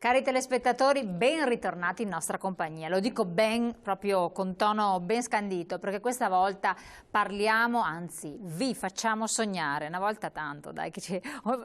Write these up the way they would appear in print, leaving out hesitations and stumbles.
Cari telespettatori, ben ritornati in nostra compagnia. Lo dico ben, proprio con tono ben scandito, perché questa volta parliamo, anzi vi facciamo sognare, una volta tanto, dai,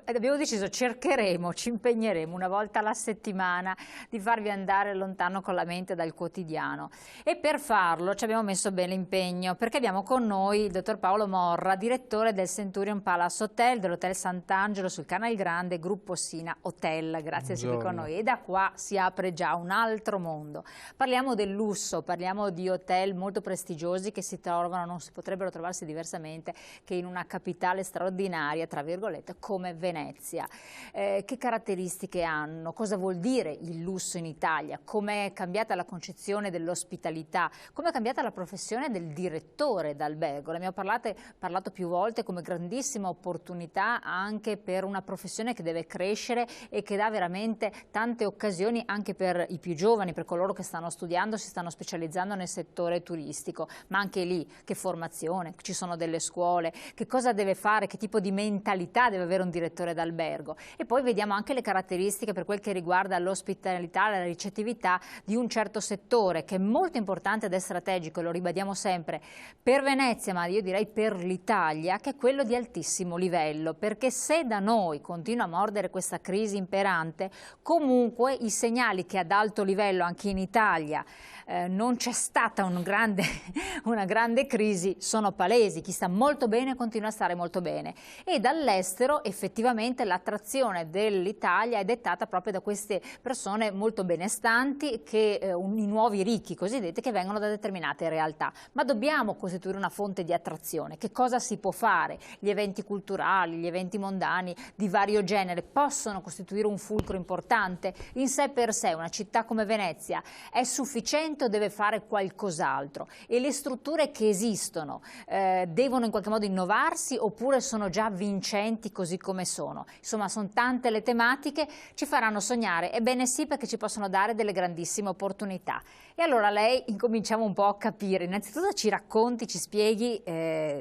abbiamo deciso, cercheremo, ci impegneremo una volta alla settimana di farvi andare lontano con la mente dal quotidiano. E per farlo ci abbiamo messo bene l'impegno, perché abbiamo con noi il dottor Paolo Morra, direttore del Centurion Palace Hotel, dell'Hotel Sant'Angelo sul Canal Grande, Gruppo Sina Hotel. Grazie di essere qui con noi. E da qua si apre già un altro mondo. Parliamo del lusso, parliamo di hotel molto prestigiosi che si trovano, non si potrebbero trovarsi diversamente che in una capitale straordinaria, tra virgolette, come Venezia. Che caratteristiche hanno? Cosa vuol dire il lusso in Italia? Come è cambiata la concezione dell'ospitalità? Come è cambiata la professione del direttore d'albergo? Ne abbiamo parlato più volte come grandissima opportunità anche per una professione che deve crescere e che dà veramente tante occasioni anche per i più giovani, per coloro che stanno studiando, si stanno specializzando nel settore turistico, ma anche lì che formazione, ci sono delle scuole, che cosa deve fare, che tipo di mentalità deve avere un direttore d'albergo. E poi vediamo anche le caratteristiche per quel che riguarda l'ospitalità, la ricettività di un certo settore che è molto importante ed è strategico, lo ribadiamo sempre, per Venezia, ma io direi per l'Italia, che è quello di altissimo livello, perché se da noi continua a mordere questa crisi imperante, comunque i segnali che ad alto livello anche in Italia non c'è stata una grande crisi sono palesi. Chi sta molto bene continua a stare molto bene, e dall'estero effettivamente l'attrazione dell'Italia è dettata proprio da queste persone molto benestanti, i nuovi ricchi cosiddetti, che vengono da determinate realtà. Ma dobbiamo costituire una fonte di attrazione. Che cosa si può fare? Gli eventi culturali, gli eventi mondani di vario genere possono costituire un fulcro importante. In sé per sé una città come Venezia è sufficiente o deve fare qualcos'altro? E le strutture che esistono devono in qualche modo innovarsi oppure sono già vincenti così come sono? Insomma, sono tante le tematiche, ci faranno sognare. Ebbene sì, perché ci possono dare delle grandissime opportunità. E allora lei, incominciamo un po' a capire. Innanzitutto ci racconti, ci spieghi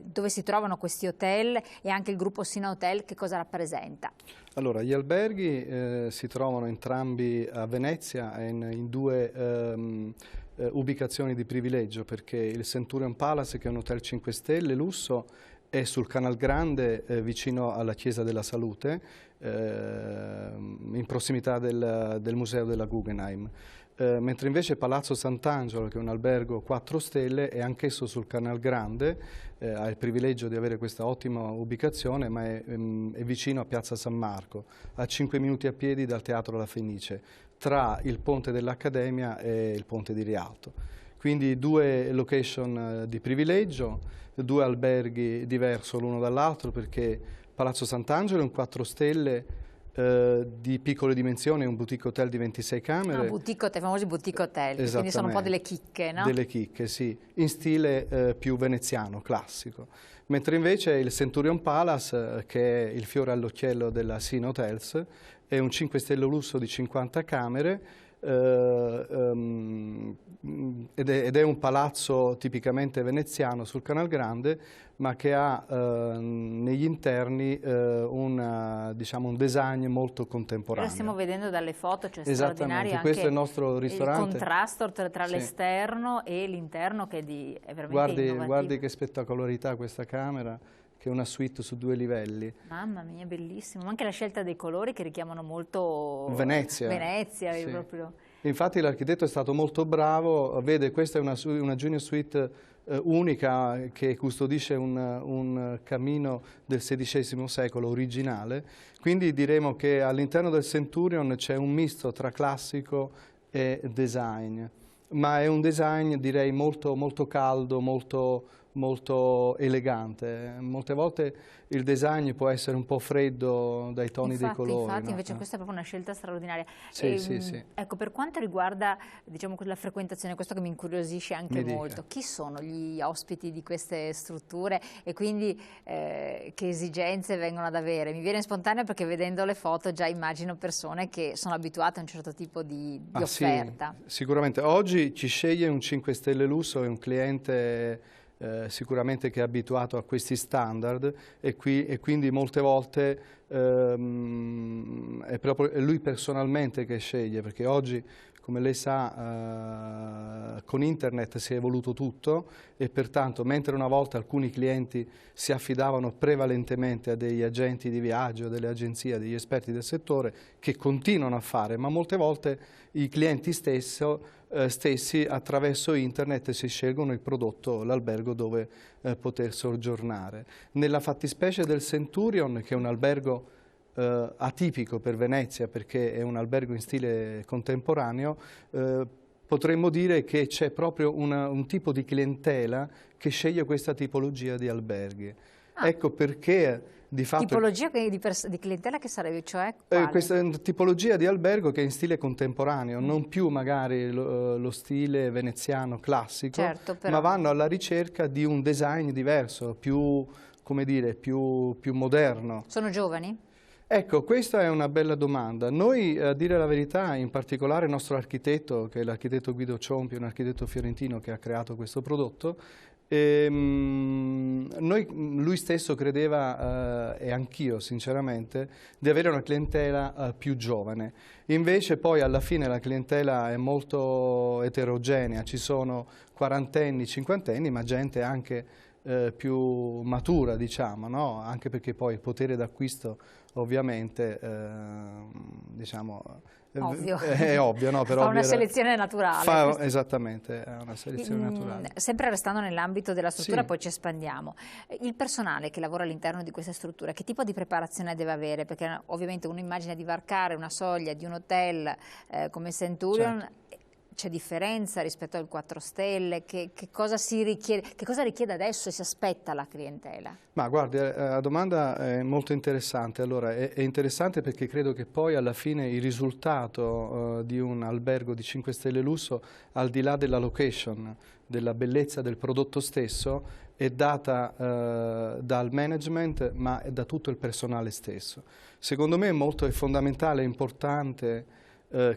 dove si trovano questi hotel e anche il gruppo Sina Hotel che cosa rappresenta. Allora, gli alberghi si trovano entrambi a Venezia in due ubicazioni di privilegio, perché il Centurion Palace, che è un hotel 5 stelle lusso, è sul Canal Grande, vicino alla Chiesa della Salute, in prossimità del Museo della Guggenheim. Mentre invece Palazzo Sant'Angelo, che è un albergo 4 stelle, è anch'esso sul Canal Grande, ha il privilegio di avere questa ottima ubicazione, ma è vicino a Piazza San Marco, a 5 minuti a piedi dal Teatro La Fenice, tra il Ponte dell'Accademia e il Ponte di Rialto. Quindi due location di privilegio, due alberghi diversi l'uno dall'altro, perché Palazzo Sant'Angelo è un 4 stelle di piccole dimensioni, un boutique hotel di 26 camere. I famosi boutique hotel, quindi sono un po' delle chicche, no? Delle chicche, sì, in stile più veneziano, classico. Mentre invece il Centurion Palace, che è il fiore all'occhiello della Sina Hotels, è un 5 stelle lusso di 50 camere, ed è un palazzo tipicamente veneziano sul Canal Grande, ma che ha negli interni un design molto contemporaneo. Lo stiamo vedendo dalle foto, cioè straordinario anche questo è il nostro ristorante. Il contrasto tra l'esterno e l'interno, che è veramente innovativo. Guardi che spettacolarità questa camera, che è una suite su 2 livelli. Mamma mia, bellissimo. Ma anche la scelta dei colori che richiamano molto Venezia. Sì. Proprio. Infatti l'architetto è stato molto bravo, vede, questa è una junior suite unica che custodisce un camino del XVI secolo originale, quindi diremo che all'interno del Centurion c'è un misto tra classico e design, ma è un design, direi, molto, molto caldo, molto elegante. Molte volte il design può essere un po' freddo dai toni dei colori. Infatti, no? Invece questa è proprio una scelta straordinaria. Sì. Ecco, per quanto riguarda, diciamo, la frequentazione, questo che mi incuriosisce anche molto, chi sono gli ospiti di queste strutture e quindi che esigenze vengono ad avere? Mi viene spontaneo perché vedendo le foto già immagino persone che sono abituate a un certo tipo di offerta. Sì, sicuramente. Oggi ci sceglie un 5 stelle lusso, è un cliente sicuramente che è abituato a questi standard e quindi molte volte è proprio lui personalmente che sceglie, perché oggi, come lei sa, con internet si è evoluto tutto e pertanto mentre una volta alcuni clienti si affidavano prevalentemente a degli agenti di viaggio, delle agenzie, degli esperti del settore che continuano a fare, ma molte volte i clienti stessi attraverso internet si scelgono il prodotto, l'albergo dove poter soggiornare. Nella fattispecie del Centurion, che è un albergo atipico per Venezia perché è un albergo in stile contemporaneo, potremmo dire che c'è proprio un tipo di clientela che sceglie questa tipologia di alberghi. Ecco perché di fatto... Tipologia di clientela che sarebbe, cioè? Questa tipologia di albergo che è in stile contemporaneo, non più magari lo stile veneziano classico, certo, però... ma vanno alla ricerca di un design diverso, più, come dire, più moderno. Sono giovani? Ecco, questa è una bella domanda. Noi, a dire la verità, in particolare il nostro architetto, che è l'architetto Guido Ciompi, un architetto fiorentino che ha creato questo prodotto, lui stesso credeva, e anch'io sinceramente, di avere una clientela più giovane. Invece poi alla fine la clientela è molto eterogenea, ci sono quarantenni, cinquantenni, ma gente anche più matura, diciamo, no? Anche perché poi il potere d'acquisto ovviamente diciamo, ovvio. È ovvio, no? Fa una selezione naturale. Esattamente, è una selezione naturale. Sempre restando nell'ambito della struttura, sì. Poi ci espandiamo. Il personale che lavora all'interno di questa struttura, che tipo di preparazione deve avere? Perché ovviamente uno immagina di varcare una soglia di un hotel come Centurion, certo. C'è differenza rispetto al 4 stelle? Che cosa si richiede, che cosa richiede adesso e si aspetta la clientela? Ma guardi, la domanda è molto interessante. Allora, è interessante perché credo che poi alla fine il risultato di un albergo di 5 stelle lusso, al di là della location, della bellezza del prodotto stesso, è data dal management, ma da tutto il personale stesso. Secondo me è fondamentale e importante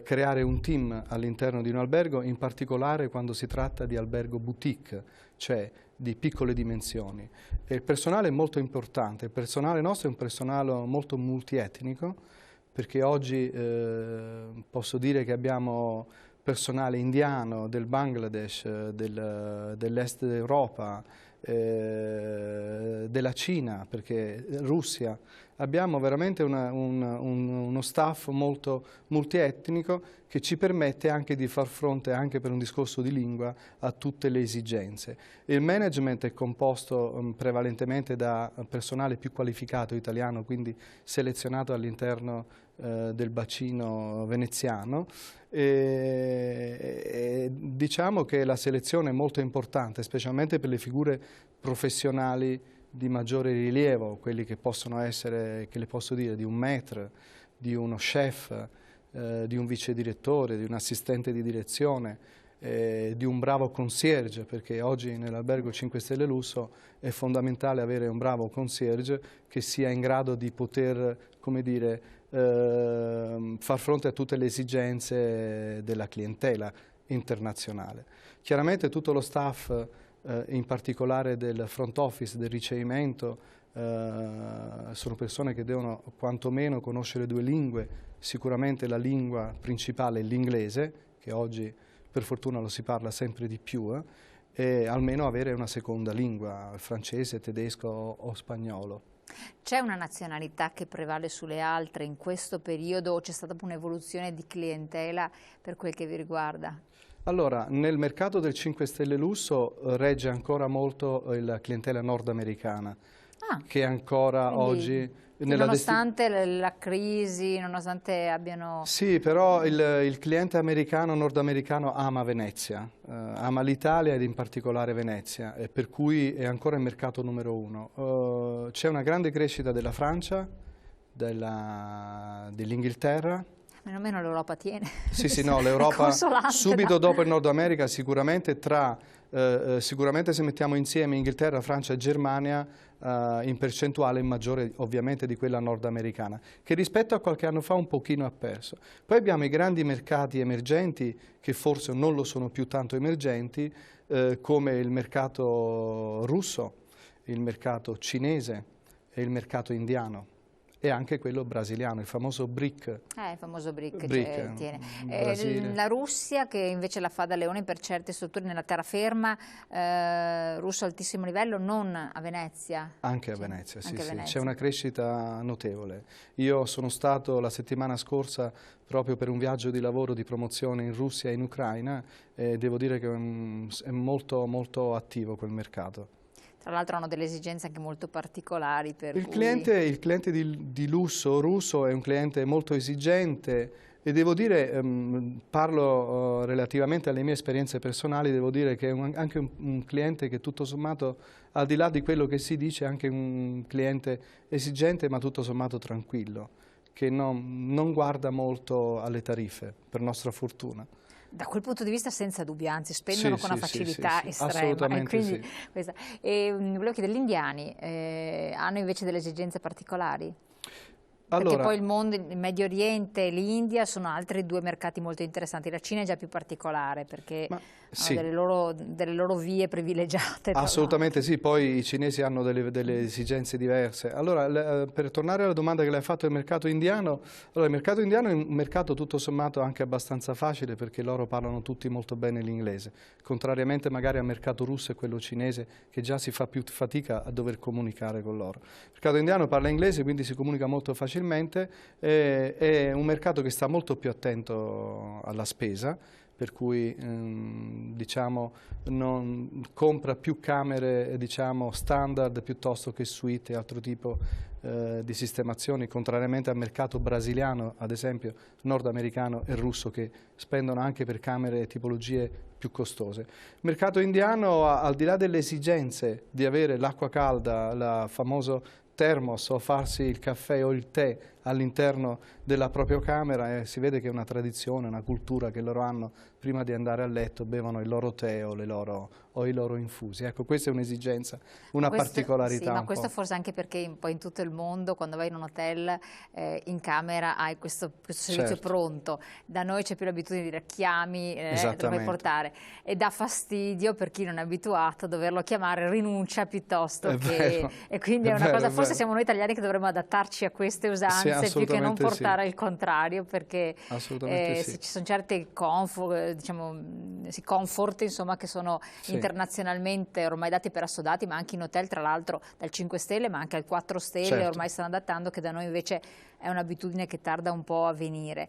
creare un team all'interno di un albergo, in particolare quando si tratta di albergo boutique, cioè di piccole dimensioni. E il personale è molto importante, il personale nostro è un personale molto multietnico, perché oggi posso dire che abbiamo personale indiano, del Bangladesh, dell'est d'Europa, della Cina, perché Russia. Abbiamo veramente uno staff molto multietnico che ci permette anche di far fronte, anche per un discorso di lingua, a tutte le esigenze. Il management è composto prevalentemente da personale più qualificato italiano, quindi selezionato all'interno del bacino veneziano. Diciamo che la selezione è molto importante, specialmente per le figure professionali di maggiore rilievo, quelli che possono essere, che le posso dire, di un maître, di uno chef, di un vice direttore, di un assistente di direzione, di un bravo concierge, perché oggi nell'albergo 5 Stelle Lusso è fondamentale avere un bravo concierge che sia in grado di poter, come dire, far fronte a tutte le esigenze della clientela internazionale. Chiaramente tutto lo staff, in particolare del front office, del ricevimento, sono persone che devono quantomeno conoscere 2 lingue, sicuramente la lingua principale è l'inglese, che oggi per fortuna lo si parla sempre di più, e almeno avere una seconda lingua, francese, tedesco o spagnolo. C'è una nazionalità che prevale sulle altre in questo periodo o c'è stata un'evoluzione di clientela per quel che vi riguarda? Allora, nel mercato del 5 Stelle Lusso regge ancora molto la clientela nordamericana, che ancora oggi... Nonostante la crisi, nonostante abbiano... Sì, però il cliente nordamericano ama Venezia, ama l'Italia ed in particolare Venezia, e per cui è ancora il mercato numero 1. C'è una grande crescita della Francia, dell'Inghilterra. Meno meno l'Europa tiene. Sì, sì, no, l'Europa subito dopo il Nord America sicuramente sicuramente se mettiamo insieme Inghilterra, Francia e Germania in percentuale è maggiore ovviamente di quella nordamericana, che rispetto a qualche anno fa un pochino ha perso. Poi abbiamo i grandi mercati emergenti che forse non lo sono più tanto emergenti, come il mercato russo, il mercato cinese e il mercato indiano. E anche quello brasiliano, il famoso BRIC. Il famoso BRIC tiene. La Russia, che invece la fa da leone per certe strutture nella terraferma, russo altissimo livello, non a Venezia? Anche a Venezia, sì, sì. C'è una crescita notevole. Io sono stato la settimana scorsa proprio per un viaggio di lavoro di promozione in Russia e in Ucraina e devo dire che è molto, molto attivo quel mercato. Tra l'altro hanno delle esigenze anche molto particolari. Il cliente di lusso russo è un cliente molto esigente e devo dire, parlo relativamente alle mie esperienze personali, devo dire che è anche un cliente che tutto sommato, al di là di quello che si dice, è anche un cliente esigente ma tutto sommato tranquillo, che non guarda molto alle tariffe, per nostra fortuna. Da quel punto di vista senza dubbio, anzi spendono con una facilità estrema. Assolutamente quindi, volevo chiedere, gli indiani hanno invece delle esigenze particolari? Perché poi il mondo, il Medio Oriente e l'India sono altri due mercati molto interessanti. La Cina è già più particolare perché hanno delle loro vie privilegiate. Assolutamente sì, poi i cinesi hanno delle esigenze diverse. Allora, per tornare alla domanda che lei ha fatto del mercato indiano, allora, il mercato indiano è un mercato tutto sommato anche abbastanza facile perché loro parlano tutti molto bene l'inglese, contrariamente magari al mercato russo e quello cinese che già si fa più fatica a dover comunicare con loro. Il mercato indiano parla inglese, quindi si comunica molto facilmente. È un mercato che sta molto più attento alla spesa, per cui diciamo, compra più camere standard piuttosto che suite e altro tipo di sistemazioni, contrariamente al mercato brasiliano, ad esempio nordamericano e russo, che spendono anche per camere e tipologie più costose. Il mercato indiano, al di là delle esigenze di avere l'acqua calda, il famoso termos o farsi il caffè o il tè all'interno della propria camera, si vede che è una tradizione, una cultura che loro hanno. Prima di andare a letto bevono il loro tè o i loro infusi. Ecco, questa è un'esigenza, una particolarità. Sì, ma questo forse anche perché poi in tutto il mondo, quando vai in un hotel, in camera hai questo servizio pronto. Da noi c'è più l'abitudine di dire chiami, te lo puoi portare. E dà fastidio per chi non è abituato a doverlo chiamare, rinuncia piuttosto che... E quindi è una cosa, forse siamo noi italiani che dovremmo adattarci a queste usanze più che non portare il contrario, perché ci sono certe comfort insomma, che sono internazionalmente ormai dati per assodati, ma anche in hotel, tra l'altro dal 5 stelle ma anche al 4 stelle ormai stanno adattando, che da noi invece è un'abitudine che tarda un po' a venire.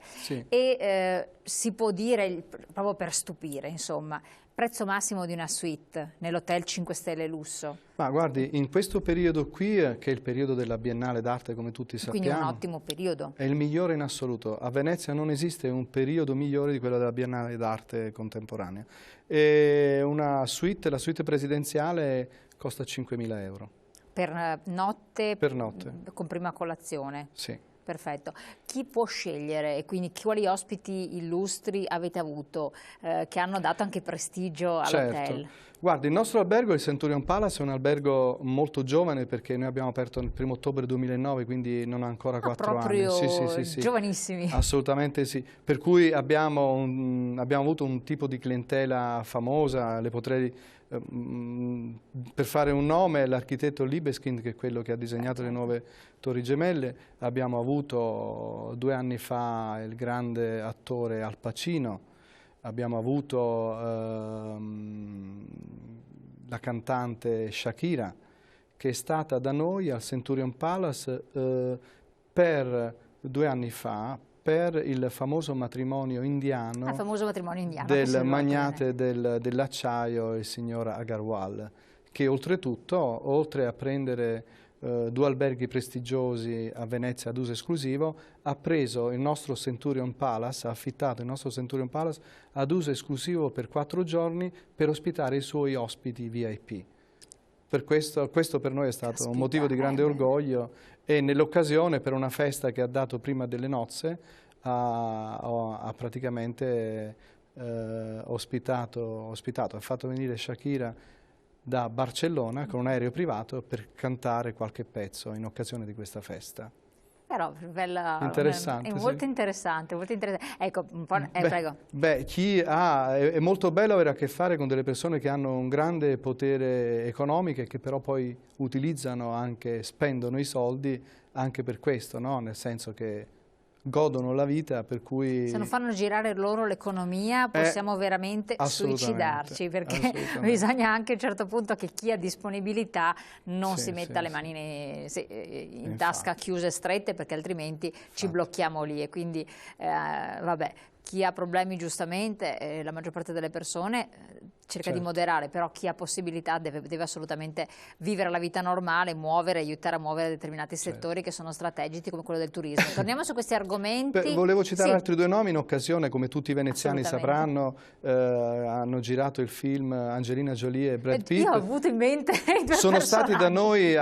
E si può dire, proprio per stupire, insomma, prezzo massimo di una suite nell'hotel 5 stelle lusso? Ma guardi, in questo periodo qui, che è il periodo della Biennale d'Arte, come tutti sappiamo, quindi è un ottimo periodo. È il migliore in assoluto. A Venezia non esiste un periodo migliore di quello della Biennale d'Arte contemporanea. E la suite presidenziale costa 5.000 euro. Per notte? Per notte. Con prima colazione? Sì. Perfetto. Chi può scegliere e quindi quali ospiti illustri avete avuto che hanno dato anche prestigio all'hotel? Guardi, il nostro albergo, il Centurion Palace, è un albergo molto giovane perché noi abbiamo aperto il 1° ottobre 2009, quindi non ha ancora 4 anni. Proprio giovanissimi. Assolutamente sì. Per cui abbiamo avuto un tipo di clientela famosa, le potrei... per fare un nome, l'architetto Libeskind, che è quello che ha disegnato le nuove Torri Gemelle. Abbiamo avuto 2 anni fa il grande attore Al Pacino, abbiamo avuto la cantante Shakira, che è stata da noi al Centurion Palace per 2 anni fa, per il famoso matrimonio indiano, del magnate dell'acciaio, il signor Agarwal, che oltretutto, oltre a prendere 2 alberghi prestigiosi a Venezia ad uso esclusivo, ha preso il nostro Centurion Palace, ha affittato il nostro Centurion Palace ad uso esclusivo per 4 giorni per ospitare i suoi ospiti VIP. Per questo per noi è stato un motivo di grande orgoglio, e nell'occasione, per una festa che ha dato prima delle nozze, ha praticamente ospitato, ha fatto venire Shakira da Barcellona con un aereo privato per cantare qualche pezzo in occasione di questa festa. Però Interessante, è molto interessante, molto interessante. Ecco, un po', prego. Beh, è molto bello avere a che fare con delle persone che hanno un grande potere economico e che però poi utilizzano anche, spendono i soldi anche per questo, no? Nel senso che godono la vita, per cui... Se non fanno girare loro l'economia possiamo veramente suicidarci, perché bisogna anche a un certo punto che chi ha disponibilità non si metta le mani in tasca chiuse strette, perché altrimenti ci blocchiamo lì. E quindi, vabbè, chi ha problemi giustamente, la maggior parte delle persone cerca di moderare, però chi ha possibilità deve assolutamente vivere la vita normale, aiutare a muovere determinati settori che sono strategici, come quello del turismo. Torniamo su questi argomenti. Volevo citare altri due nomi in occasione, come tutti i veneziani sapranno, hanno girato il film Angelina Jolie e Brad Pitt. Io ho avuto in mente i due sono stati da noi,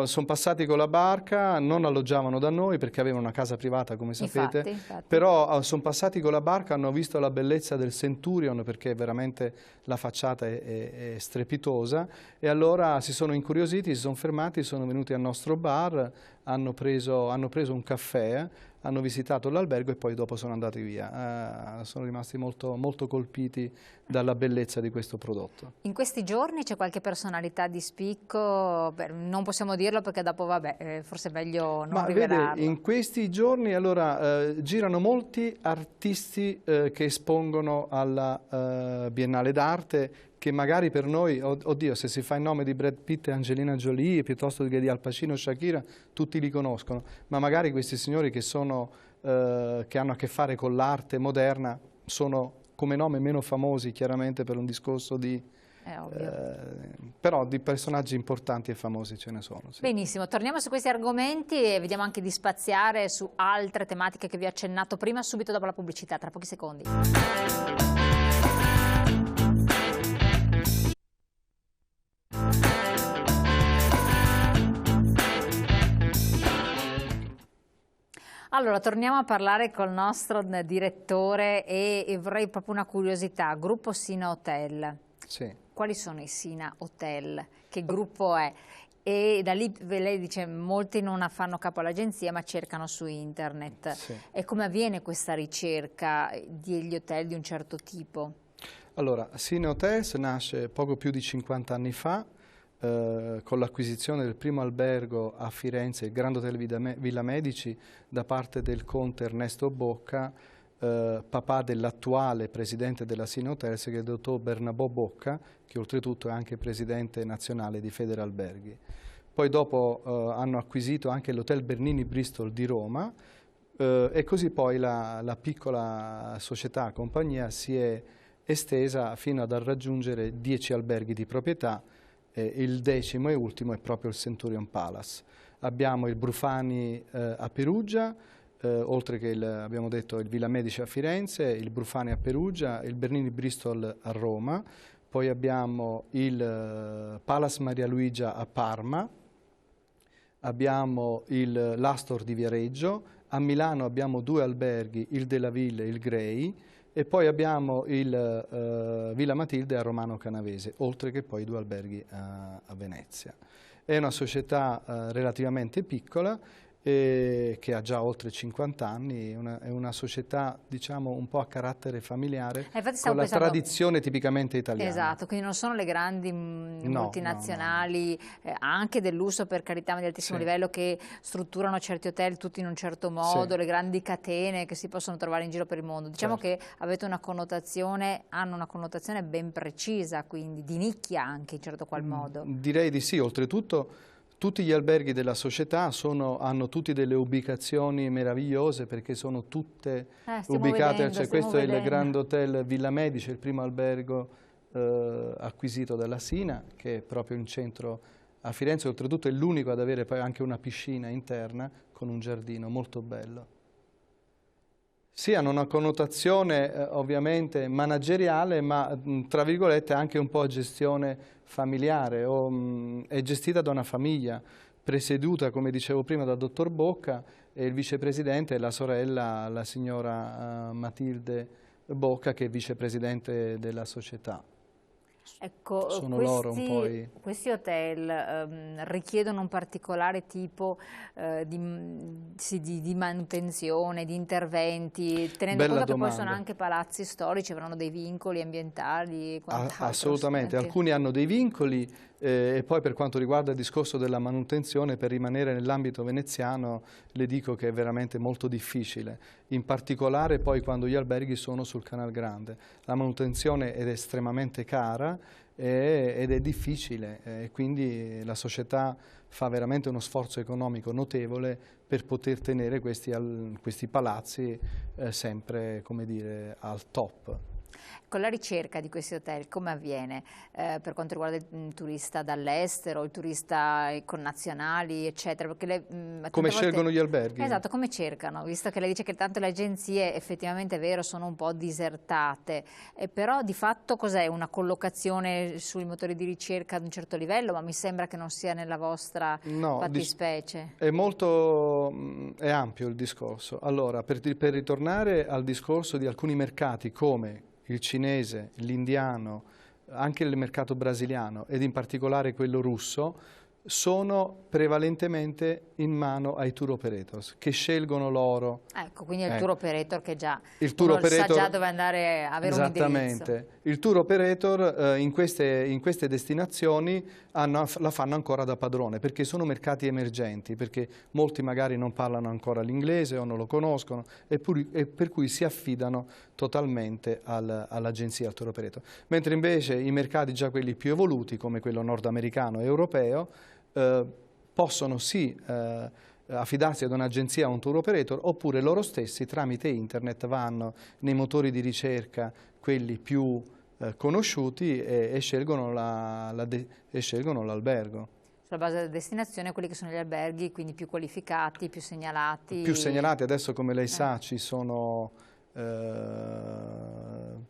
sono passati con la barca, non alloggiavano da noi perché avevano una casa privata, come sapete, infatti. Però sono passati con la barca, hanno visto la bellezza del Centurion, perché veramente la facciata è strepitosa, e allora si sono incuriositi, si sono fermati, sono venuti al nostro bar, hanno preso un caffè, hanno visitato l'albergo e poi dopo sono andati via. Sono rimasti molto, molto colpiti dalla bellezza di questo prodotto. In questi giorni c'è qualche personalità di spicco? Beh, non possiamo dirlo perché dopo, vabbè, forse è meglio non rivelarlo. Vede, in questi giorni allora girano molti artisti che espongono alla Biennale d'Arte, che magari per noi, oddio, se si fa il nome di Brad Pitt e Angelina Jolie, piuttosto che di Al Pacino e Shakira, tutti li conoscono, ma magari questi signori che hanno a che fare con l'arte moderna sono come nome meno famosi, chiaramente, per un discorso di... però di personaggi importanti e famosi ce ne sono. Sì. Benissimo, torniamo su questi argomenti e vediamo anche di spaziare su altre tematiche che vi ho accennato prima, subito dopo la pubblicità, tra pochi secondi. Allora, torniamo a parlare col nostro direttore e vorrei proprio una curiosità. Gruppo Sina Hotel. Sì. Quali sono i Sina Hotel? Che gruppo è? E da lì lei dice molti non fanno capo all'agenzia ma cercano su internet. Sì. E come avviene questa ricerca degli hotel di un certo tipo? Allora, Sina Hotels nasce poco più di 50 anni fa con l'acquisizione del primo albergo a Firenze, il Grand Hotel Villa Medici, da parte del conte Ernesto Bocca, papà dell'attuale presidente della Sina Hotels, che è il dottor Bernabò Bocca, che oltretutto è anche presidente nazionale di Federalberghi. Poi dopo hanno acquisito anche l'Hotel Bernini Bristol di Roma, e così poi la piccola società, compagnia, si è estesa fino ad raggiungere 10 alberghi di proprietà. Il 10° e ultimo è proprio il Centurion Palace. Abbiamo il Brufani a Perugia, oltre che abbiamo detto il Villa Medici a Firenze, il Brufani a Perugia, il Bernini Bristol a Roma, poi abbiamo il Palace Maria Luigia a Parma, abbiamo l'Astor di Viareggio, a Milano abbiamo 2 alberghi, il Della Ville e il Grey, e poi abbiamo il Villa Matilde a Romano Canavese, oltre che poi 2 alberghi a Venezia. È una società relativamente piccola che ha già oltre 50 anni, è una società, diciamo, un po' a carattere familiare, con la tradizione tipicamente italiana. Esatto, quindi non sono le grandi multinazionali, anche del lusso per carità, ma di altissimo livello, che strutturano certi hotel tutti in un certo modo, le grandi catene che si possono trovare in giro per il mondo. Diciamo che avete una connotazione, hanno una connotazione ben precisa, quindi di nicchia anche in certo qual modo. Direi di sì, oltretutto tutti gli alberghi della società hanno tutti delle ubicazioni meravigliose, perché sono tutte ubicate, questo è il Grand Hotel Villa Medici, il primo albergo acquisito dalla Sina, che è proprio in centro a Firenze, oltretutto è l'unico ad avere poi anche una piscina interna con un giardino molto bello. Sì, hanno una connotazione ovviamente manageriale, ma tra virgolette anche un po' a gestione familiare, è gestita da una famiglia presieduta, come dicevo prima, dal dottor Bocca, e il vicepresidente è la sorella, la signora Matilde Bocca, che è vicepresidente della società. Ecco, Sono loro un po' questi hotel richiedono un particolare tipo di manutenzione, di interventi, tenendo conto che poi sono anche palazzi storici, avranno dei vincoli ambientali e quant'altro. Assolutamente, alcuni hanno dei vincoli e poi per quanto riguarda il discorso della manutenzione, per rimanere nell'ambito veneziano, le dico che è veramente molto difficile, in particolare poi quando gli alberghi sono sul Canal Grande. La manutenzione è estremamente cara ed è difficile, quindi la società fa veramente uno sforzo economico notevole per poter tenere questi palazzi sempre, come dire, al top. Con la ricerca di questi hotel come avviene per quanto riguarda il turista dall'estero, il turista connazionali, eccetera? Perché come scelgono gli alberghi? Esatto, come cercano? Visto che lei dice che tanto le agenzie effettivamente è vero sono un po' disertate, però di fatto cos'è? Una collocazione sui motori di ricerca ad un certo livello, ma mi sembra che non sia nella vostra fattispecie. È ampio il discorso. Allora, per ritornare al discorso di alcuni mercati come il cinese, l'indiano, anche il mercato brasiliano ed in particolare quello russo, sono prevalentemente in mano ai tour operators che scelgono loro. Ecco, quindi è il tour operator che già sa già dove andare a avere un indirizzo. Esattamente. Il tour operator in queste destinazioni la fanno ancora da padrone, perché sono mercati emergenti, perché molti magari non parlano ancora l'inglese o non lo conoscono e per cui si affidano totalmente all'agenzia, al tour operator. Mentre invece i mercati già quelli più evoluti, come quello nordamericano e europeo, possono sì affidarsi ad un'agenzia o a un tour operator, oppure loro stessi tramite internet vanno nei motori di ricerca, quelli più conosciuti, e scelgono l'albergo. Sulla base della destinazione, quelli che sono gli alberghi, quindi più qualificati, più segnalati. Più segnalati, adesso come lei sa ci sono,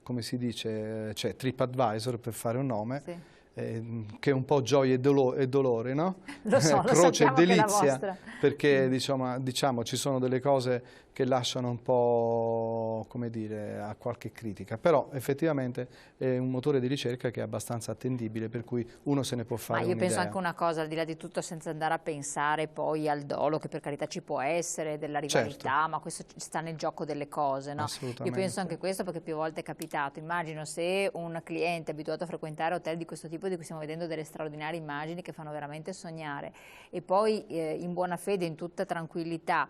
come si dice, c'è TripAdvisor per fare un nome. Sì. Che è un po' gioia e dolore, no? Lo so, croce e delizia, che perché diciamo ci sono delle cose che lasciano un po', come dire, a qualche critica, però effettivamente è un motore di ricerca che è abbastanza attendibile, per cui uno se ne può fare un'idea. Ma io penso anche una cosa, al di là di tutto, senza andare a pensare poi al dolo, che per carità ci può essere, della rivalità, ma questo sta nel gioco delle cose, no? Io penso anche questo, perché più volte è capitato. Immagino se un cliente abituato a frequentare hotel di questo tipo, di cui stiamo vedendo delle straordinarie immagini che fanno veramente sognare, e poi in buona fede, in tutta tranquillità,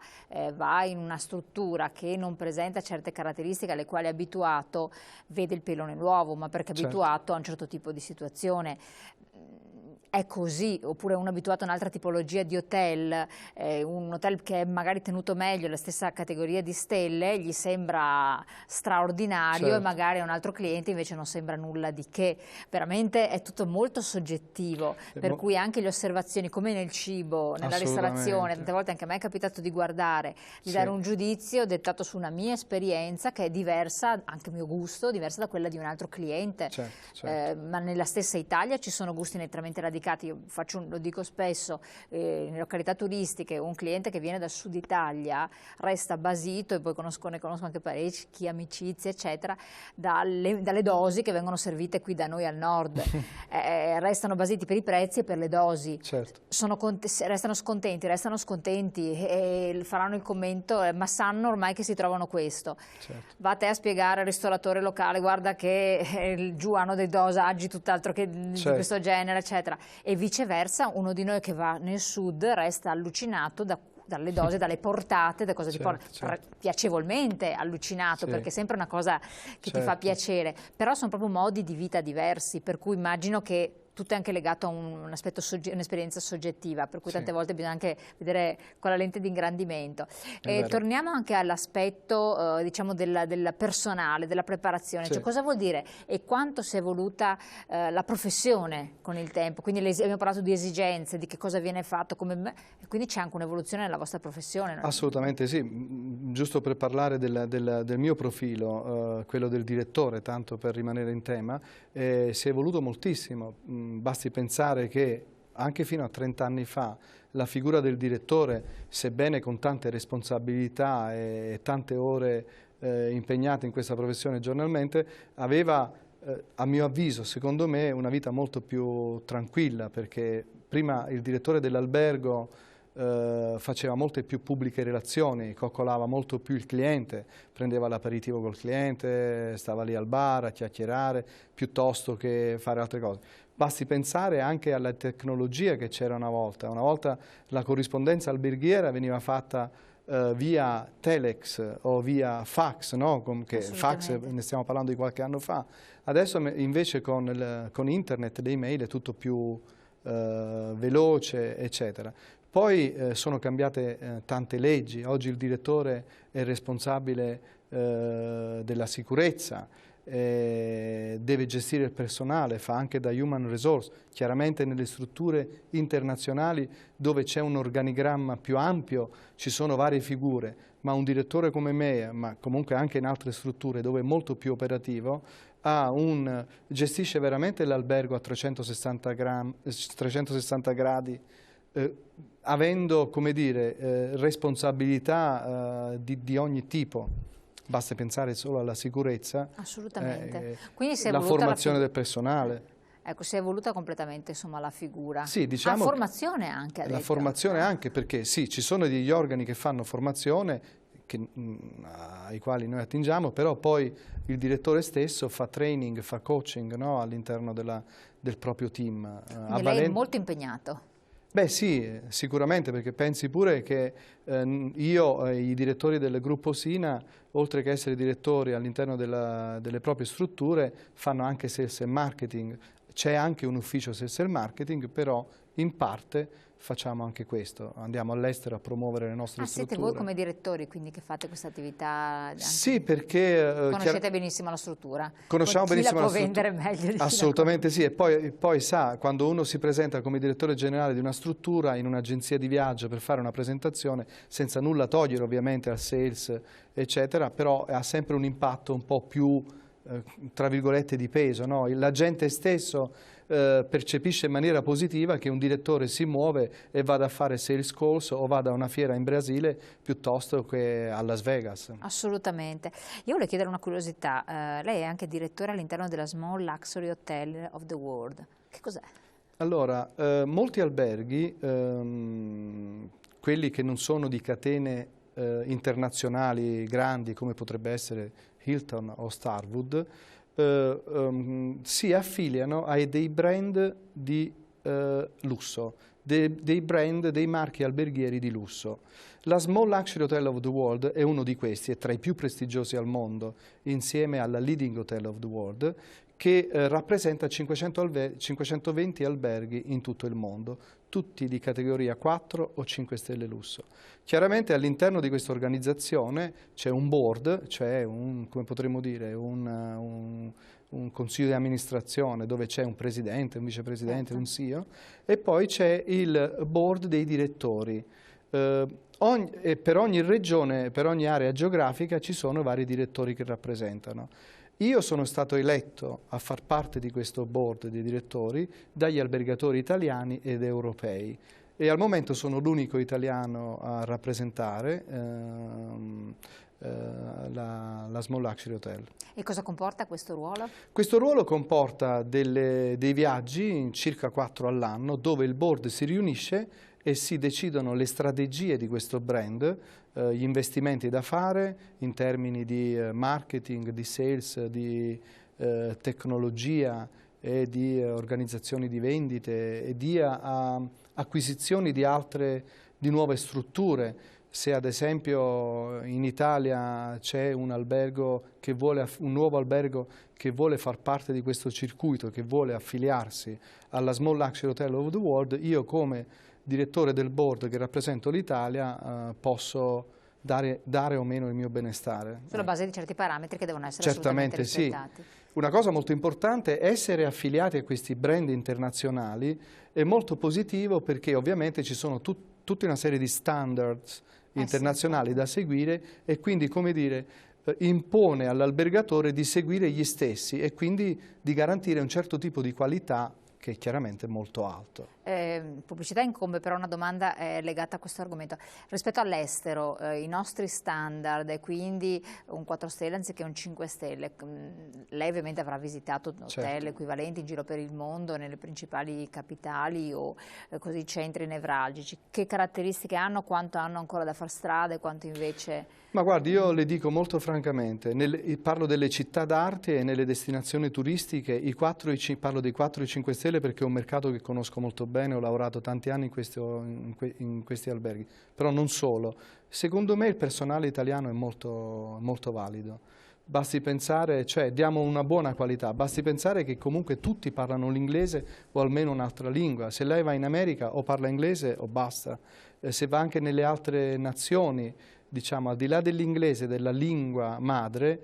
va in una struttura che non presenta certe caratteristiche alle quali è abituato, vede il pelo nell'uovo, ma perché è abituato a un certo tipo di situazione. È così, oppure uno abituato a un'altra tipologia di hotel, un hotel che è magari tenuto meglio, la stessa categoria di stelle, gli sembra straordinario, e magari a un altro cliente invece non sembra nulla di che. Veramente è tutto molto soggettivo, per cui anche le osservazioni, come nel cibo, nella ristorazione, tante volte anche a me è capitato di guardare, di dare un giudizio dettato su una mia esperienza che è diversa, anche il mio gusto, diversa da quella di un altro cliente. Ma nella stessa Italia ci sono gusti nettamente radicati. Io lo dico spesso, in località turistiche, un cliente che viene dal sud Italia resta basito, e poi ne conosco anche parecchi, amicizie eccetera, dalle dosi che vengono servite qui da noi al nord. Restano basiti per i prezzi e per le dosi. Restano scontenti e faranno il commento, ma sanno ormai che si trovano questo. Va a te a spiegare al ristoratore locale, guarda che giù hanno dei dosaggi tutt'altro che di questo genere, eccetera. E viceversa, uno di noi che va nel sud resta allucinato dalle dosi, dalle portate, da cosa ti porta, piacevolmente allucinato, perché è sempre una cosa che ti fa piacere, però sono proprio modi di vita diversi, per cui immagino che tutto è anche legato a un aspetto, un'esperienza soggettiva, per cui tante volte bisogna anche vedere con la lente di ingrandimento. Torniamo anche all'aspetto diciamo del personale, della preparazione, cioè cosa vuol dire e quanto si è evoluta la professione con il tempo, quindi abbiamo parlato di esigenze, di che cosa viene fatto, e quindi c'è anche un'evoluzione nella vostra professione, no? Assolutamente sì, giusto per parlare del mio profilo, quello del direttore, tanto per rimanere in tema, si è evoluto moltissimo. Basti pensare che anche fino a 30 anni fa, la figura del direttore, sebbene con tante responsabilità e tante ore impegnate in questa professione giornalmente, aveva, a mio avviso, secondo me, una vita molto più tranquilla, perché prima il direttore dell'albergo faceva molte più pubbliche relazioni, coccolava molto più il cliente, prendeva l'aperitivo col cliente, stava lì al bar a chiacchierare, piuttosto che fare altre cose. Basti pensare anche alla tecnologia che c'era una volta. Una volta la corrispondenza alberghiera veniva fatta via telex o via fax, no? Che fax ne stiamo parlando di qualche anno fa. Adesso invece con internet, le email è tutto più veloce, eccetera. Poi sono cambiate tante leggi. Oggi il direttore è responsabile della sicurezza, deve gestire il personale, fa anche da human resource. Chiaramente nelle strutture internazionali dove c'è un organigramma più ampio ci sono varie figure, ma un direttore come me, ma comunque anche in altre strutture dove è molto più operativo, gestisce veramente l'albergo a 360 gradi, avendo, come dire, responsabilità di ogni tipo. Basta pensare solo alla sicurezza, assolutamente. Quindi la formazione del personale. Ecco, si è evoluta completamente, insomma, la figura. Sì, diciamo la formazione anche, la formazione anche, perché sì, ci sono degli organi che fanno formazione, ai quali noi attingiamo, però poi il direttore stesso fa training, fa coaching, no, all'interno del proprio team. Quindi lei è molto impegnato. Beh sì, sicuramente, perché pensi pure che io e i direttori del gruppo Sina, oltre che essere direttori all'interno delle proprie strutture, fanno anche sales e marketing. C'è anche un ufficio sales e marketing, però in parte facciamo anche questo, andiamo all'estero a promuovere le nostre strutture. Siete voi come direttori quindi che fate questa attività? Sì, perché conoscete benissimo la struttura. Conosciamo benissimo la struttura. Chi la può vendere meglio di Assolutamente sì, e poi sa, quando uno si presenta come direttore generale di una struttura in un'agenzia di viaggio per fare una presentazione, senza nulla togliere ovviamente al sales, eccetera, però ha sempre un impatto un po' più, tra virgolette, di peso, no? L'agente stesso percepisce in maniera positiva che un direttore si muove e vada a fare sales calls o vada a una fiera in Brasile piuttosto che a Las Vegas. Assolutamente. Io volevo chiedere una curiosità, lei è anche direttore all'interno della Small Luxury Hotel of the World. Che cos'è? Allora, molti alberghi, quelli che non sono di catene internazionali grandi come potrebbe essere Hilton o Starwood, si affiliano a dei brand di lusso, dei brand, dei marchi alberghieri di lusso. La Small Luxury Hotel of the World è uno di questi, è tra i più prestigiosi al mondo, insieme alla Leading Hotel of the World, che rappresenta 520 alberghi in tutto il mondo, tutti di categoria 4 o 5 stelle lusso. Chiaramente all'interno di questa organizzazione c'è un board, cioè come potremmo dire, un consiglio di amministrazione dove c'è un presidente, un vicepresidente, un CEO, e poi c'è il board dei direttori. E per ogni regione, per ogni area geografica ci sono vari direttori che rappresentano. Io sono stato eletto a far parte di questo board dei direttori dagli albergatori italiani ed europei e al momento sono l'unico italiano a rappresentare la Small Luxury Hotel. E cosa comporta questo ruolo? Questo ruolo comporta dei viaggi, circa 4 all'anno, dove il board si riunisce e si decidono le strategie di questo brand, gli investimenti da fare in termini di marketing, di sales, di tecnologia e di organizzazioni di vendite e di acquisizioni di nuove strutture. Se ad esempio in Italia c'è un nuovo albergo che vuole far parte di questo circuito, che vuole affiliarsi alla Small Luxury Hotel of the World, io come direttore del board che rappresento l'Italia posso dare o meno il mio benestare. Sulla base di certi parametri che devono essere assolutamente rispettati. Sì. Una cosa molto importante è essere affiliati a questi brand internazionali, è molto positivo perché ovviamente ci sono tutta una serie di standards internazionali da seguire e quindi, come dire, impone all'albergatore di seguire gli stessi e quindi di garantire un certo tipo di qualità che chiaramente è molto alto. Pubblicità incombe, però una domanda legata a questo argomento. Rispetto all'estero, i nostri standard, e quindi un 4 stelle anziché un 5 stelle, lei ovviamente avrà visitato hotel Certo. equivalenti in giro per il mondo, nelle principali capitali o così centri nevralgici. Che caratteristiche hanno, quanto hanno ancora da far strada e quanto invece... Ma guardi, io le dico molto francamente, parlo delle città d'arte e nelle destinazioni turistiche, parlo dei 4 e 5 stelle perché è un mercato che conosco molto bene, ho lavorato tanti anni in questi alberghi, però non solo. Secondo me il personale italiano è molto, molto valido. Basti pensare, cioè diamo una buona qualità, basti pensare che comunque tutti parlano l'inglese o almeno un'altra lingua. Se lei va in America o parla inglese o basta, se va anche nelle altre nazioni, diciamo, al di là dell'inglese, della lingua madre,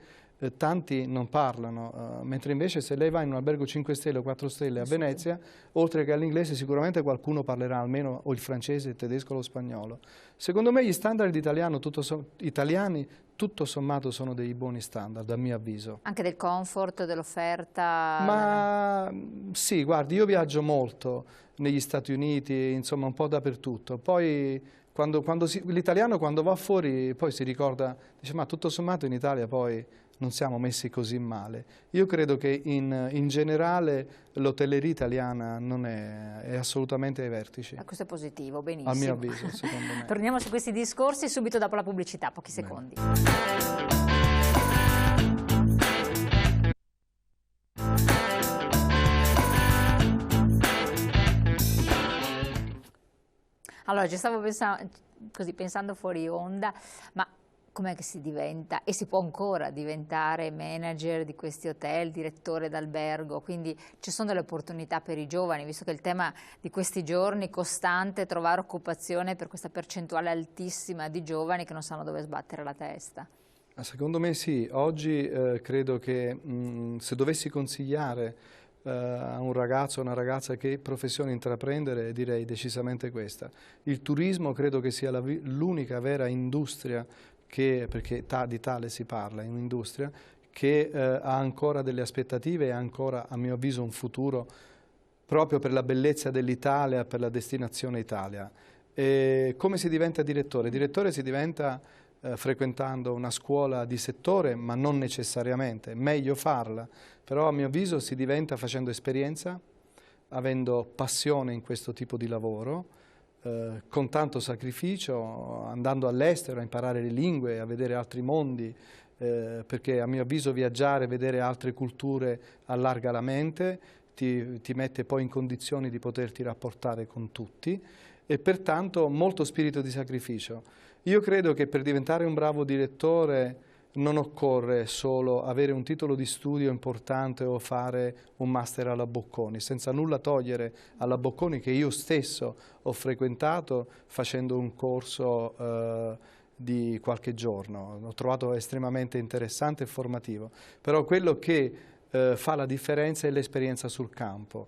tanti non parlano, mentre invece se lei va in un albergo 5 stelle o 4 stelle a Venezia, oltre che all'inglese sicuramente qualcuno parlerà almeno o il francese, il tedesco o lo spagnolo. Secondo me gli standard italiani tutto sommato sono dei buoni standard, a mio avviso. Anche del comfort, dell'offerta? Ma sì, guardi, io viaggio molto negli Stati Uniti, insomma un po' dappertutto, poi... l'italiano quando va fuori poi si ricorda, dice ma tutto sommato in Italia poi non siamo messi così male. Io credo che in generale l'hotelleria italiana non è assolutamente ai vertici. Questo è positivo, benissimo. A mio avviso, secondo me. Torniamo su questi discorsi subito dopo la pubblicità, pochi secondi. Allora, ci stavo pensando fuori onda, ma com'è che si diventa, e si può ancora diventare manager di questi hotel, direttore d'albergo, quindi ci sono delle opportunità per i giovani, visto che il tema di questi giorni costante è trovare occupazione per questa percentuale altissima di giovani che non sanno dove sbattere la testa. Secondo me sì, oggi credo che se dovessi consigliare a un ragazzo o una ragazza che professione intraprendere, direi decisamente questa. Il turismo credo che sia l'unica vera industria, perché di tale si parla, in un'industria, che ha ancora delle aspettative e ha ancora, a mio avviso, un futuro proprio per la bellezza dell'Italia, per la destinazione Italia. E come si diventa direttore? Direttore si diventa frequentando una scuola di settore, ma non necessariamente, meglio farla, però a mio avviso si diventa facendo esperienza, avendo passione in questo tipo di lavoro, con tanto sacrificio, andando all'estero a imparare le lingue, a vedere altri mondi, perché a mio avviso viaggiare, vedere altre culture allarga la mente, ti mette poi in condizioni di poterti rapportare con tutti e pertanto molto spirito di sacrificio. Io credo che per diventare un bravo direttore non occorre solo avere un titolo di studio importante o fare un master alla Bocconi, senza nulla togliere alla Bocconi che io stesso ho frequentato facendo un corso di qualche giorno. L'ho trovato estremamente interessante e formativo, però quello che fa la differenza è l'esperienza sul campo.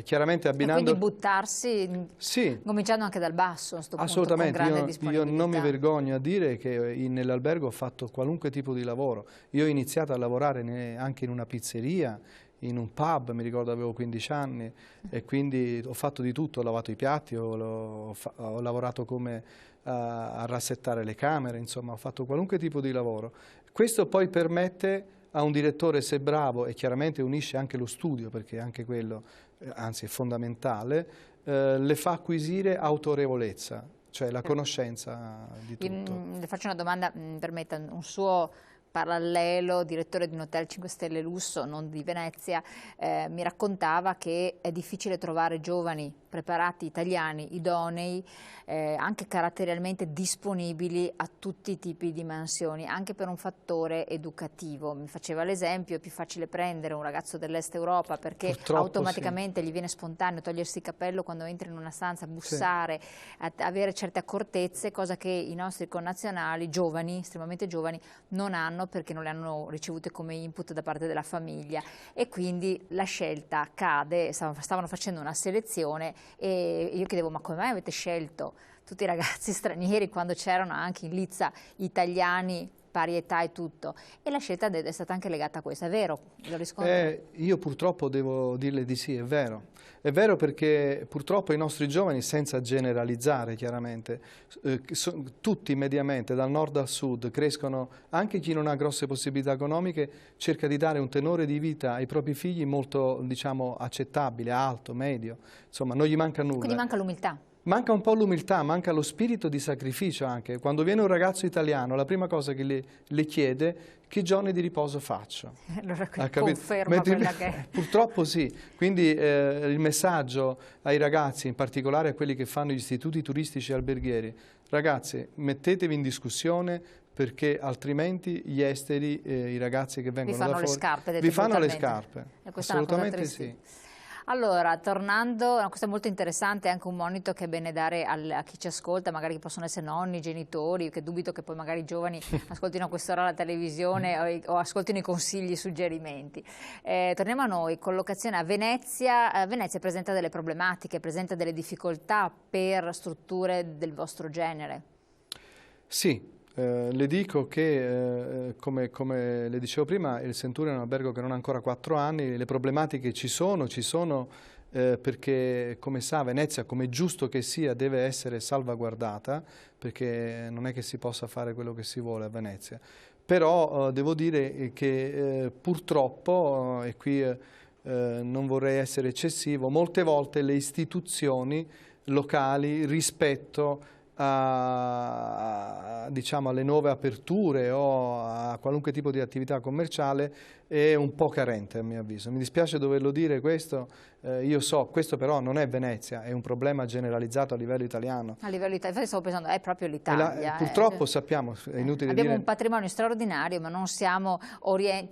Chiaramente abbinando... E quindi buttarsi, sì, cominciando anche dal basso, a questo punto, assolutamente. con grande disponibilità. Io non mi vergogno a dire che nell'albergo ho fatto qualunque tipo di lavoro. Io ho iniziato a lavorare anche in una pizzeria, in un pub, mi ricordo avevo 15 anni, e quindi ho fatto di tutto, ho lavato i piatti, ho lavorato come a rassettare le camere, insomma ho fatto qualunque tipo di lavoro. Questo poi permette a un direttore, se bravo, e chiaramente unisce anche lo studio, perché anche quello, anzi è fondamentale, le fa acquisire autorevolezza, cioè la conoscenza di tutto. Le faccio una domanda, permetta, un suo parallelo, direttore di un hotel 5 stelle lusso, non di Venezia, mi raccontava che è difficile trovare giovani preparati italiani, idonei, anche caratterialmente disponibili a tutti i tipi di mansioni, anche per un fattore educativo. Mi faceva l'esempio, è più facile prendere un ragazzo dell'Est Europa perché purtroppo automaticamente sì, gli viene spontaneo togliersi il cappello quando entra in una stanza, bussare, sì, avere certe accortezze, cosa che i nostri connazionali giovani, estremamente giovani, non hanno perché non le hanno ricevute come input da parte della famiglia, e quindi la scelta cade. Stavano facendo una selezione e io chiedevo: ma come mai avete scelto tutti i ragazzi stranieri quando c'erano anche in lizza italiani pari età e tutto, e la scelta è stata anche legata a questo, è vero? Lo riscontro? Io purtroppo devo dirle di sì, è vero perché purtroppo i nostri giovani, senza generalizzare chiaramente, tutti mediamente dal nord al sud crescono, anche chi non ha grosse possibilità economiche cerca di dare un tenore di vita ai propri figli molto, diciamo, accettabile, alto, medio, insomma non gli manca nulla. Quindi manca l'umiltà. Manca un po' l'umiltà, manca lo spirito di sacrificio anche. Quando viene un ragazzo italiano, la prima cosa che le chiede: che giorni di riposo faccio? Allora conferma quella che è. Purtroppo sì, quindi il messaggio ai ragazzi, in particolare a quelli che fanno gli istituti turistici e alberghieri: ragazzi, mettetevi in discussione, perché altrimenti gli esteri, i ragazzi che vengono da fuori, vi fanno le scarpe. Assolutamente sì. Allora, tornando, questo è molto interessante, è anche un monito che è bene dare a chi ci ascolta, magari che possono essere nonni, genitori, che dubito che poi magari i giovani ascoltino a quest'ora la televisione o ascoltino i consigli, i suggerimenti. Torniamo a noi, collocazione a Venezia. Venezia presenta delle problematiche, presenta delle difficoltà per strutture del vostro genere? Sì. Le dico che, come le dicevo prima, il Centurion è un albergo che non ha ancora 4 anni, le problematiche ci sono perché, come sa, Venezia, come giusto che sia, deve essere salvaguardata, perché non è che si possa fare quello che si vuole a Venezia. Però devo dire che purtroppo, e qui non vorrei essere eccessivo, molte volte le istituzioni locali rispetto diciamo, alle nuove aperture o a qualunque tipo di attività commerciale è un po' carente, a mio avviso. Mi dispiace doverlo dire questo, io so, questo però non è Venezia, è un problema generalizzato a livello italiano. A livello italiano, stavo pensando, è proprio l'Italia. Purtroppo sappiamo, è inutile abbiamo dire... un patrimonio straordinario, ma non siamo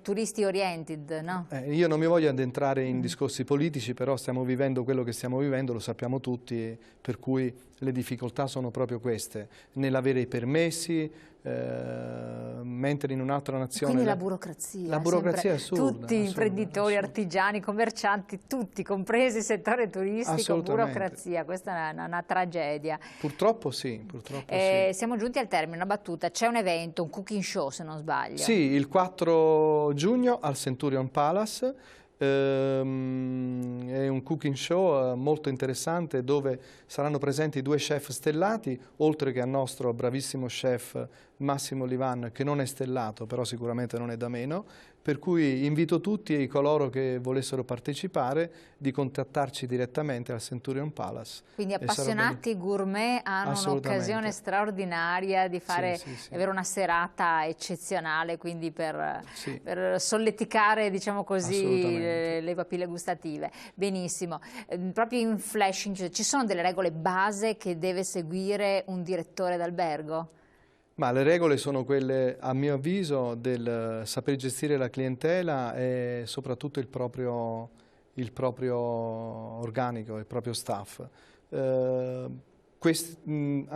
turisti oriented, no? Io non mi voglio addentrare in discorsi politici, però stiamo vivendo quello che stiamo vivendo, lo sappiamo tutti, per cui le difficoltà sono proprio queste, nell'avere i permessi, mentre in un'altra nazione... Quindi la burocrazia. La burocrazia è assurda. Tutti, imprenditori, artigiani, commercianti, tutti, compresi il settore turistico, burocrazia, questa è una tragedia. Purtroppo sì, purtroppo sì. Siamo giunti al termine, una battuta, c'è un evento, un cooking show se non sbaglio. Sì, il 4 giugno al Centurion Palace. È un cooking show molto interessante dove saranno presenti 2 chef stellati, oltre che al nostro bravissimo chef Massimo Livan, che non è stellato, però sicuramente non è da meno, per cui invito tutti e coloro che volessero partecipare di contattarci direttamente al Centurion Palace. Quindi appassionati gourmet hanno un'occasione straordinaria di fare, avere una serata eccezionale, quindi per solleticare, diciamo così, le papille gustative. Benissimo. Proprio in flashing, ci sono delle regole base che deve seguire un direttore d'albergo? Ma le regole sono quelle, a mio avviso, del saper gestire la clientela e soprattutto il proprio organico, il proprio staff. A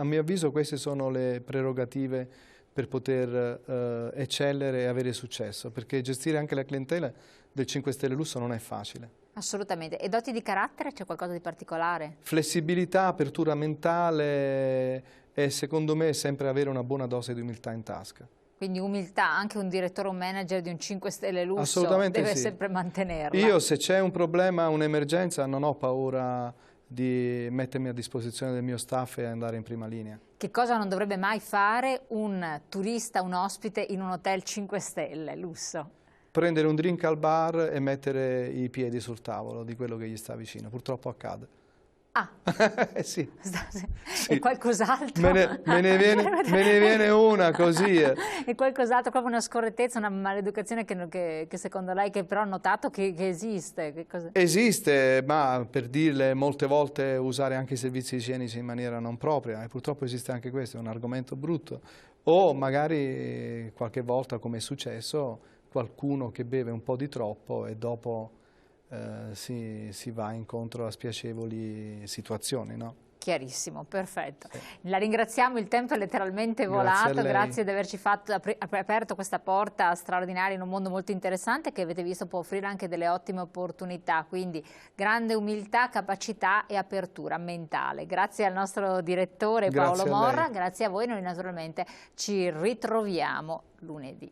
mio avviso queste sono le prerogative per poter eccellere e avere successo, perché gestire anche la clientela del 5 Stelle Lusso non è facile. Assolutamente. E doti di carattere, c'è qualcosa di particolare? Flessibilità, apertura mentale e secondo me sempre avere una buona dose di umiltà in tasca. Quindi umiltà, anche un direttore o un manager di un 5 Stelle Lusso deve sempre mantenerla. Io se c'è un problema, un'emergenza, non ho paura di mettermi a disposizione del mio staff e andare in prima linea. Che cosa non dovrebbe mai fare un turista, un ospite in un hotel 5 Stelle Lusso? Prendere un drink al bar e mettere i piedi sul tavolo di quello che gli sta vicino. Purtroppo accade. Ah, sì. E qualcos'altro? Me ne viene una così. E qualcos'altro, proprio una scorrettezza, una maleducazione che secondo lei, che però ha notato che esiste? Esiste, ma per dirle molte volte usare anche i servizi igienici in maniera non propria, e purtroppo esiste anche questo, è un argomento brutto. O magari qualche volta, come è successo, qualcuno che beve un po' di troppo e dopo si va incontro a spiacevoli situazioni, no? Chiarissimo, perfetto. Sì. La ringraziamo, il tempo è letteralmente Grazie volato, grazie di averci aperto questa porta straordinaria in un mondo molto interessante che avete visto può offrire anche delle ottime opportunità, quindi grande umiltà, capacità e apertura mentale. Grazie al nostro direttore Paolo Morra, grazie a voi, noi naturalmente ci ritroviamo lunedì.